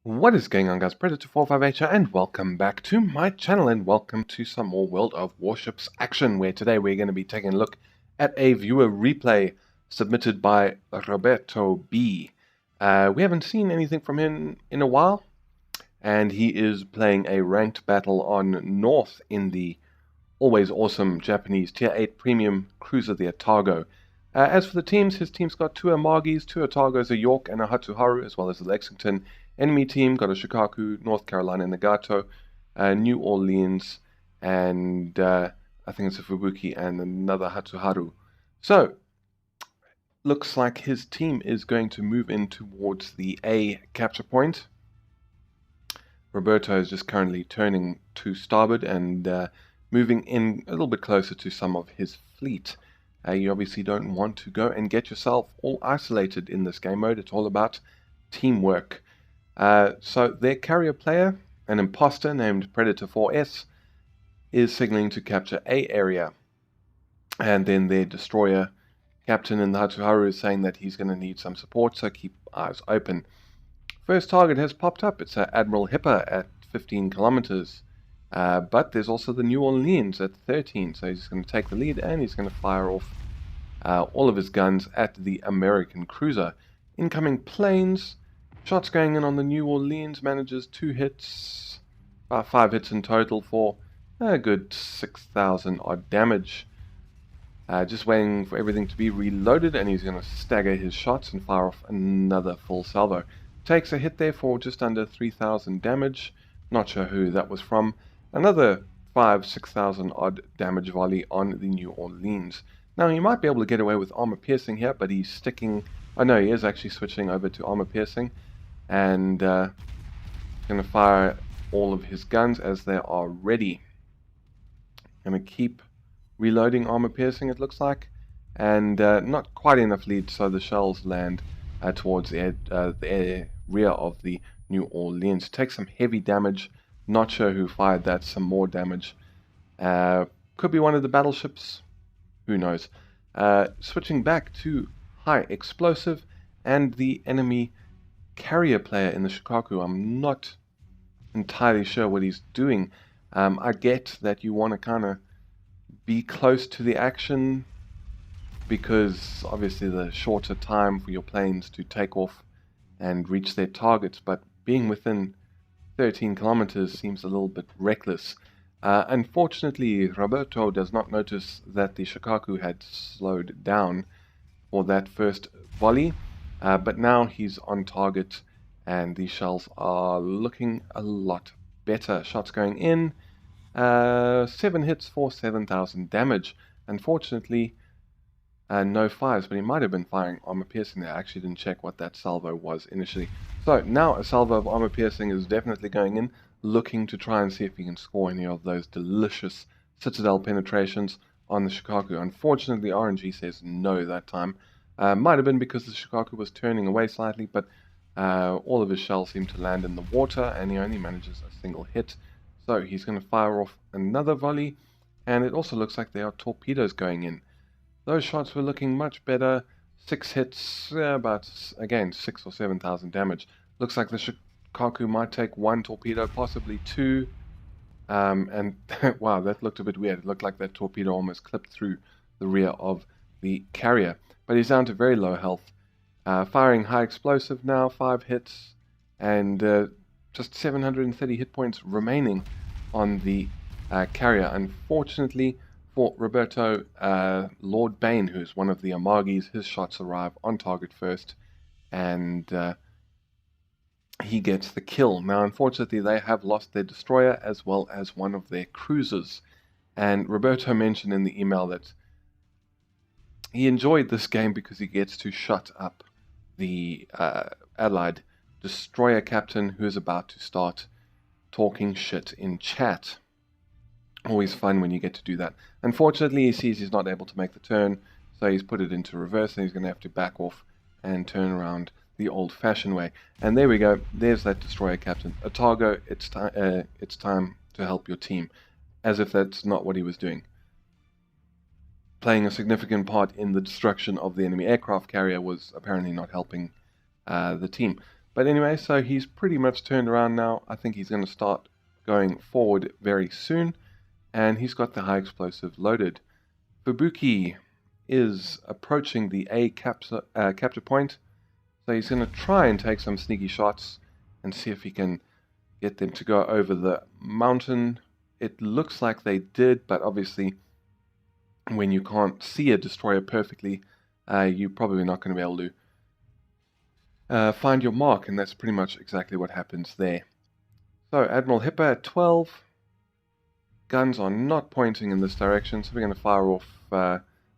What is going on, guys? Predator45H here, and welcome back to my channel, and welcome to some more World of Warships action, where today we're going to be taking a look at a viewer replay submitted by Robertob. We haven't seen anything from him in a while, and he is playing a ranked battle on North in the always awesome Japanese Tier 8 Premium Cruiser, the Atago. As for the teams, his team's got two Amagis, two Atagos, a York, and a Hatsuharu, as well as the Lexington. Enemy team got a Shikaku, North Carolina Nagato, New Orleans, and I think it's a Fubuki and another Hatsuharu. So, looks like his team is going to move in towards the A capture point. Roberto is just currently turning to starboard and moving in a little bit closer to some of his fleet. You obviously don't want to go and get yourself all isolated in this game mode. It's all about teamwork. So their carrier player, an imposter named Predator4S, is signaling to capture A area. And then their destroyer captain in the Hatsuharu is saying that he's going to need some support, so keep eyes open. First target has popped up. It's Admiral Hipper at 15 kilometers. But there's also the New Orleans at 13, so he's going to take the lead and he's going to fire off all of his guns at the American cruiser. Incoming planes, shots going in on the New Orleans, manages 2 hits, about 5 hits in total for a good 6,000 odd damage. Just waiting for everything to be reloaded, and he's going to stagger his shots and fire off another full salvo. Takes a hit there for just under 3,000 damage. Not sure who that was from. Another 6,000 odd damage volley on the New Orleans. Now he might be able to get away with armor piercing here, but he's sticking. Oh no, he is actually switching over to armor piercing, and going to fire all of his guns as they are ready. Going to keep reloading armor piercing, it looks like, and not quite enough lead, so the shells land towards the rear of the New Orleans. Takes some heavy damage. Not sure who fired that. Some more damage. Could be one of the battleships. Who knows? Switching back to high explosive and the enemy carrier player in the Shikaku. I'm not entirely sure what he's doing. I get that you want to kind of be close to the action, because obviously the shorter time for your planes to take off and reach their targets, but being within 13 kilometers seems a little bit reckless. Unfortunately, Roberto does not notice that the Shikaku had slowed down for that first volley, but now he's on target and the shells are looking a lot better. Shots going in, 7 hits for 7,000 damage. Unfortunately, no fires, but he might have been firing armor piercing there. I actually didn't check what that salvo was initially. So now a salvo of armor piercing is definitely going in, looking to try and see if he can score any of those delicious citadel penetrations on the Shikaku. Unfortunately, RNG says no that time. Might have been because the Shikaku was turning away slightly, but all of his shells seem to land in the water, and he only manages a single hit. So he's going to fire off another volley, and it also looks like there are torpedoes going in. Those shots were looking much better. 6 hits, about, again, 6,000 or 7,000 damage. Looks like the Shikaku might take 1 torpedo, possibly 2. And wow, that looked a bit weird. It looked like that torpedo almost clipped through the rear of the carrier. But he's down to very low health. Firing high explosive now, 5 hits, and just 730 hit points remaining on the carrier. Unfortunately for Roberto, Lord Bane, who's one of the Amagis, his shots arrive on target first, and he gets the kill. Now, unfortunately, they have lost their destroyer as well as one of their cruisers. And Roberto mentioned in the email that he enjoyed this game because he gets to shut up the allied destroyer captain who is about to start talking shit in chat. Always fun when you get to do that. Unfortunately, he sees he's not able to make the turn, so he's put it into reverse, and he's going to have to back off and turn around the old-fashioned way. And there we go. There's that destroyer captain. Atago, it's time to help your team. As if that's not what he was doing. Playing a significant part in the destruction of the enemy aircraft carrier was apparently not helping the team. But anyway, so he's pretty much turned around now. I think he's going to start going forward very soon. And he's got the high explosive loaded. Fubuki is approaching the A capture point. So he's going to try and take some sneaky shots and see if he can get them to go over the mountain. It looks like they did, but obviously when you can't see a destroyer perfectly, you're probably not going to be able to find your mark, and that's pretty much exactly what happens there. So Admiral Hipper at 12. Guns are not pointing in this direction, so we're going to fire off,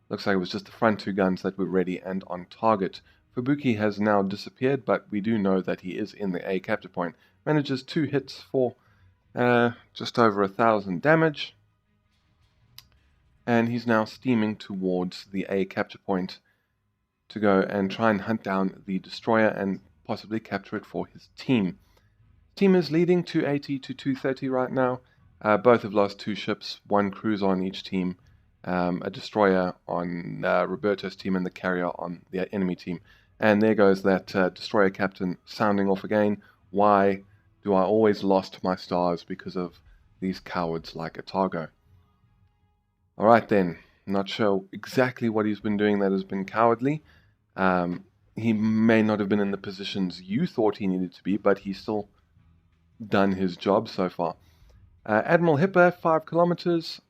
looks like it was just the front two guns that were ready and on target. Fubuki has now disappeared, but we do know that he is in the A capture point. Manages 2 hits for just over 1,000 damage. And he's now steaming towards the A capture point to go and try and hunt down the destroyer and possibly capture it for his team. Team is leading 280 to 230 right now. Both have lost 2 ships, 1 cruiser on each team, a destroyer on Roberto's team and the carrier on the enemy team. And there goes that destroyer captain sounding off again. Why do I always lost my stars because of these cowards like Atago? Alright then, not sure exactly what he's been doing that has been cowardly. He may not have been in the positions you thought he needed to be, but he's still done his job so far. Admiral Hipper, 5 kilometers,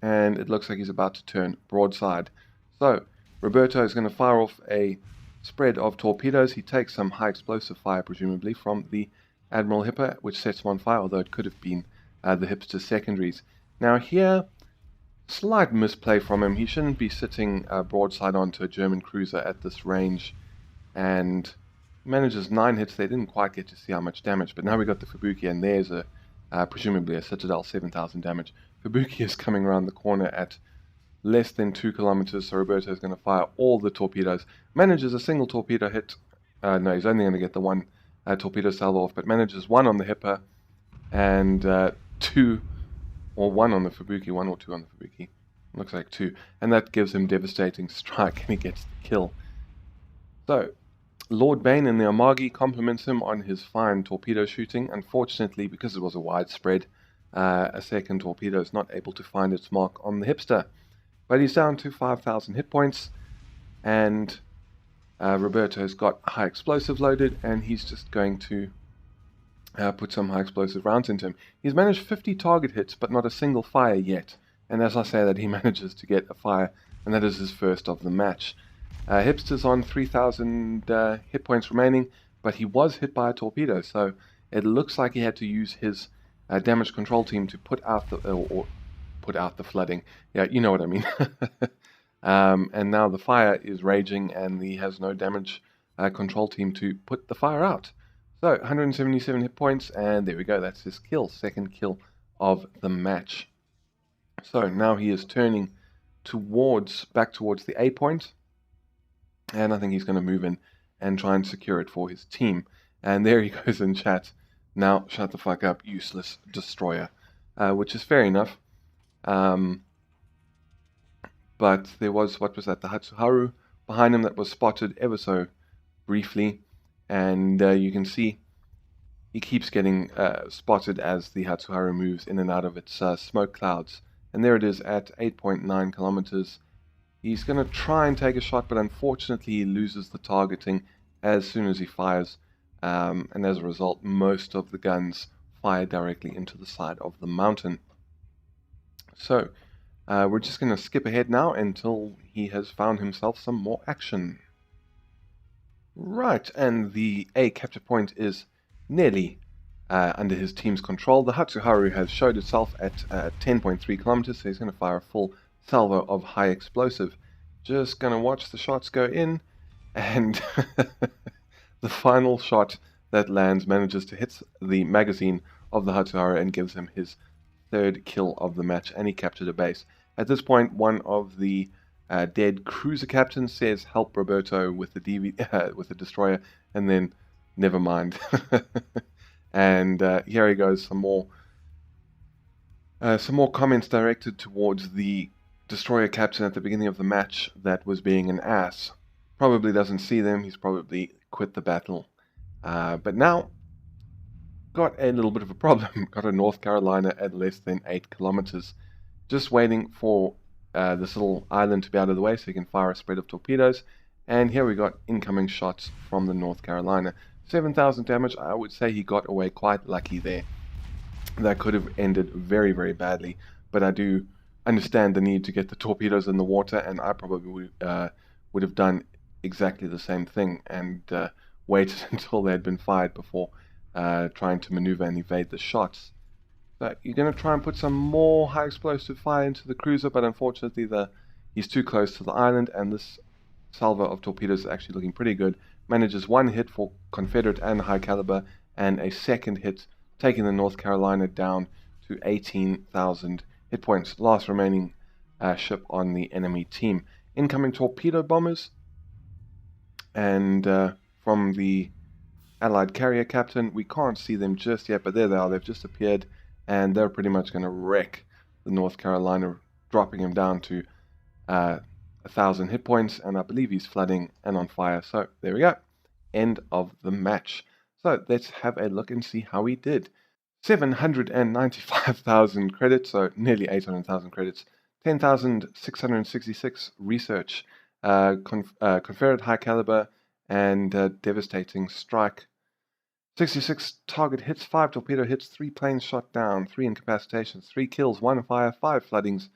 and it looks like he's about to turn broadside. So Roberto is going to fire off a spread of torpedoes. He takes some high explosive fire, presumably, from the Admiral Hipper, which sets him on fire, although it could have been the Hipster secondaries. Now here, slight misplay from him. He shouldn't be sitting broadside onto a German cruiser at this range, and manages 9 hits. They didn't quite get to see how much damage, but now we got the Fubuki, and there's a presumably a Citadel, 7,000 damage. Fubuki is coming around the corner at less than 2 kilometers, so Roberto is going to fire all the torpedoes. Manages a single torpedo hit. No, he's only going to get the 1 torpedo salvo off, but manages 1 on the Hipper and 2 or 1 on the Fubuki, 1 or 2 on the Fubuki. Looks like 2. And that gives him devastating strike, and he gets the kill. So Lord Bane in the Amagi compliments him on his fine torpedo shooting. Unfortunately, because it was a widespread, a second torpedo is not able to find its mark on the Hipster. But he's down to 5,000 hit points, and Roberto's got high explosive loaded, and he's just going to put some high explosive rounds into him. He's managed 50 target hits, but not a single fire yet. And as I say that, he manages to get a fire, and that is his first of the match. Hipster's on 3,000 hit points remaining, but he was hit by a torpedo, so it looks like he had to use his damage control team to put out the flooding. Yeah, you know what I mean. And now the fire is raging, and he has no damage control team to put the fire out. So 177 hit points, and there we go. That's his kill, second kill of the match. So now he is turning back towards the A point. And I think he's going to move in and try and secure it for his team. And there he goes in chat. Now, shut the fuck up, useless destroyer. Which is fair enough. But there was, what was that, the Hatsuharu behind him that was spotted ever so briefly. And you can see he keeps getting spotted as the Hatsuharu moves in and out of its smoke clouds. And there it is at 8.9 kilometers. He's going to try and take a shot, but unfortunately he loses the targeting as soon as he fires. And as a result, most of the guns fire directly into the side of the mountain. So, we're just going to skip ahead now until he has found himself some more action. Right, and the A capture point is nearly under his team's control. The Hatsuharu has showed itself at 10.3 kilometers, so he's going to fire a full salvo of high explosive. Just gonna watch the shots go in, and the final shot that lands manages to hit the magazine of the Hatsuharu and gives him his 3rd kill of the match, and he captured a base. At this point, one of the dead cruiser captains says, "Help Roberto with the with the destroyer," and then never mind. And here he goes, some more comments directed towards the destroyer captain at the beginning of the match that was being an ass. Probably doesn't see them. He's probably quit the battle But now, got a little bit of a problem. Got a North Carolina at less than 8 kilometers. Just waiting for this little island to be out of the way so he can fire a spread of torpedoes. And here we got incoming shots from the North Carolina. 7,000 damage. I would say he got away quite lucky there. That could have ended very, very badly. But I do understand the need to get the torpedoes in the water, and I probably would have done exactly the same thing and waited until they had been fired before trying to maneuver and evade the shots. So you're going to try and put some more high explosive fire into the cruiser, but unfortunately he's too close to the island, and this salvo of torpedoes is actually looking pretty good. Manages one hit for Confederate and high caliber, and a second hit, taking the North Carolina down to 18,000 hit points. Last remaining ship on the enemy team. Incoming torpedo bombers, and from the Allied carrier captain, we can't see them just yet, but there they are. They've just appeared, and they're pretty much going to wreck the North Carolina, dropping him down to 1,000 hit points, and I believe he's flooding and on fire. So there we go, end of the match. So let's have a look and see how he did. 795,000 credits, so nearly 800,000 credits. 10,666 research, Confederate high caliber, and devastating strike. 66 target hits, 5 torpedo hits, 3 planes shot down, 3 incapacitations, 3 kills, 1 fire, 5 floodings,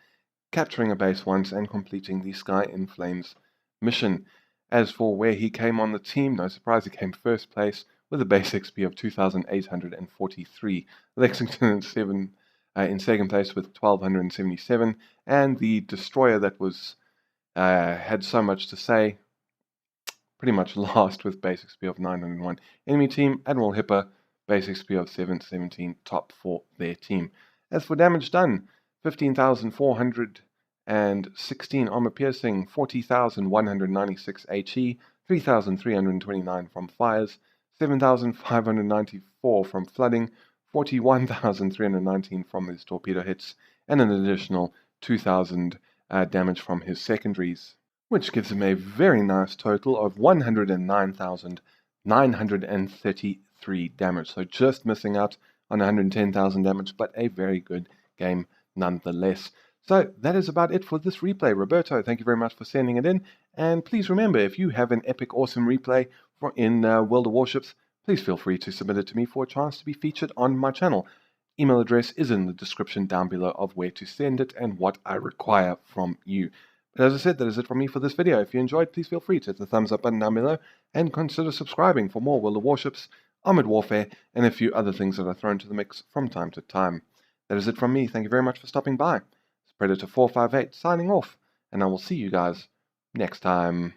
capturing a base once, and completing the Sky in Flames mission. As for where he came on the team, no surprise, he came first place with a base XP of 2,843. Lexington in second place with 1,277, and the destroyer that was had so much to say, pretty much last with base XP of 901. Enemy team, Admiral Hipper, base XP of 717, top for their team. As for damage done, 15,416 armor piercing, 40,196 HE, 3,329 from fires, 7,594 from flooding, 41,319 from his torpedo hits, and an additional 2,000 damage from his secondaries, which gives him a very nice total of 109,933 damage. So just missing out on 110,000 damage, but a very good game nonetheless. So that is about it for this replay. Roberto, thank you very much for sending it in. And please remember, if you have an epic, awesome replay in World of Warships, please feel free to submit it to me for a chance to be featured on my channel. Email address is in the description down below of where to send it and what I require from you. But as I said, that is it from me for this video. If you enjoyed, please feel free to hit the thumbs up button down below and consider subscribing for more World of Warships, Armored Warfare, and a few other things that are thrown to the mix from time to time. That is it from me. Thank you very much for stopping by. It's Predator 458 signing off, and I will see you guys next time.